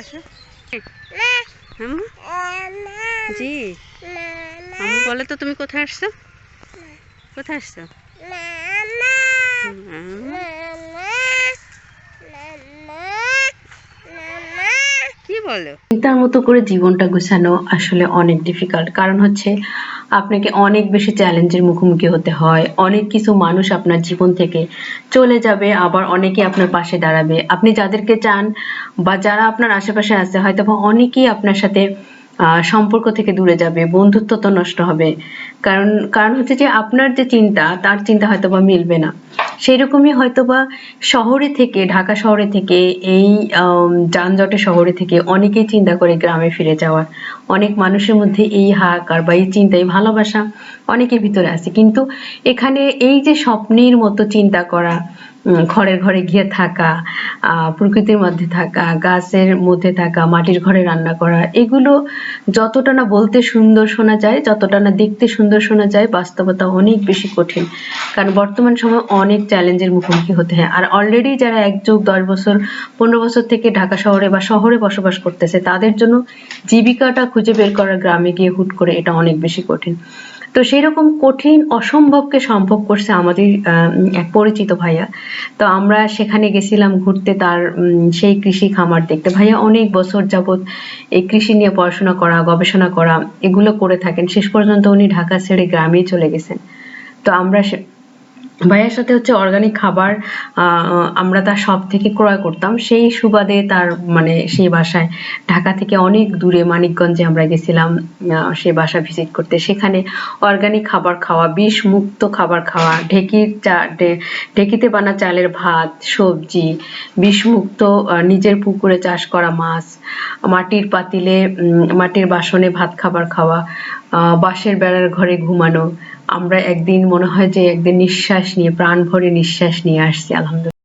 আসো। আম্মু জি আম্মু বলো তো তুমি কোথায় আসছো? কোথায় আসছো? কি বলো? চিন্তার মতো করে জীবনটা গুছানো আসলে অনেক ডিফিকাল্ট। কারণ হচ্ছে আপনাকে অনেক বেশি চ্যালেঞ্জের মুখোমুখি হতে হয়। অনেক কিছু মানুষ আপনার জীবন থেকে চলে যাবে, আবার অনেকেই আপনার পাশে দাঁড়াবে। আপনি যাদেরকে চান বা যারা আপনার আশেপাশে আছে হয়তোবা অনেকেই আপনার সাথে সম্পর্ক থেকে দূরে যাবে, বন্ধুত্ব তো নষ্ট হবে। কারণ কারণ হচ্ছে যে আপনার যে চিন্তা তার চিন্তা হয়তোবা মিলবে না। সেরকমই হয়তোবা শহরে থেকে, ঢাকা শহরে থেকে, এই যানজটে শহরে থেকে অনেকেই চিন্তা করে গ্রামে ফিরে যাওয়ার। অনেক মানুষের মধ্যে এই হাহাকার বা এই চিন্তা, এই ভালোবাসা অনেকের ভিতরে আছে। কিন্তু এখানে এই যে স্বপ্নের মতো চিন্তা করা, ঘরের ঘরে গিয়ে থাকা, প্রকৃতির মধ্যে থাকা, গাছের মধ্যে থাকা, মাটির ঘরে রান্না করা, এগুলো যতটা না বলতে সুন্দর শোনা যায়, যতটা না দেখতে সুন্দর শোনা যায়, বাস্তবতা অনেক বেশি কঠিন। কারণ বর্তমান সময়ে অনেক চ্যালেঞ্জের মুখোমুখি হতে হয়। আর অলরেডি যারা ১ যুগ ১০ বছর ১৫ বছর থেকে ঢাকা শহরে বা শহরে বসবাস করতেছে, তাদের জন্য জীবিকাটা খুঁজে বের করা গ্রামে গিয়ে হুট করে এটা অনেক বেশি কঠিন। তো সেরকম কঠিন অসম্ভবকে সম্ভব করছে আমাদের এক পরিচিত ভাইয়া। তো আমরা সেখানে গেছিলাম ঘুরতে, তার সেই কৃষি খামার দেখতে। ভাইয়া অনেক বছর যাবৎ এই কৃষি নিয়ে পড়াশোনা করা, গবেষণা করা এগুলো করে থাকেন। শেষ পর্যন্ত উনি ঢাকা ছেড়ে গ্রামেই চলে গেছেন। তো আমরা ভাইয়ার সাথে হচ্ছে অর্গানিক খাবার আমরা তার শপ থেকে ক্রয় করতাম। সেই সুবাদে তার মানে সেই বাসায় ঢাকা থেকে অনেক দূরে মানিকগঞ্জে আমরা গেছিলাম সেই বাসা ভিজিট করতে। সেখানে অর্গানিক খাবার খাওয়া, বিষমুক্ত খাবার খাওয়া, ঢেঁকিতে বানা চালের ভাত, সবজি, বিষমুক্ত নিজের পুকুরে চাষ করা মাছ, মাটির পাতিলে মাটির বাসনে ভাত খাবার খাওয়া, বাঁশের বেড়ার ঘরে ঘুমানো। আমরা একদিন মনে হয় যে একদিন নিঃশ্বাস নিয়ে, প্রাণ ভরে নিঃশ্বাস নিয়ে আসছি আলহামদুলিল্লাহ।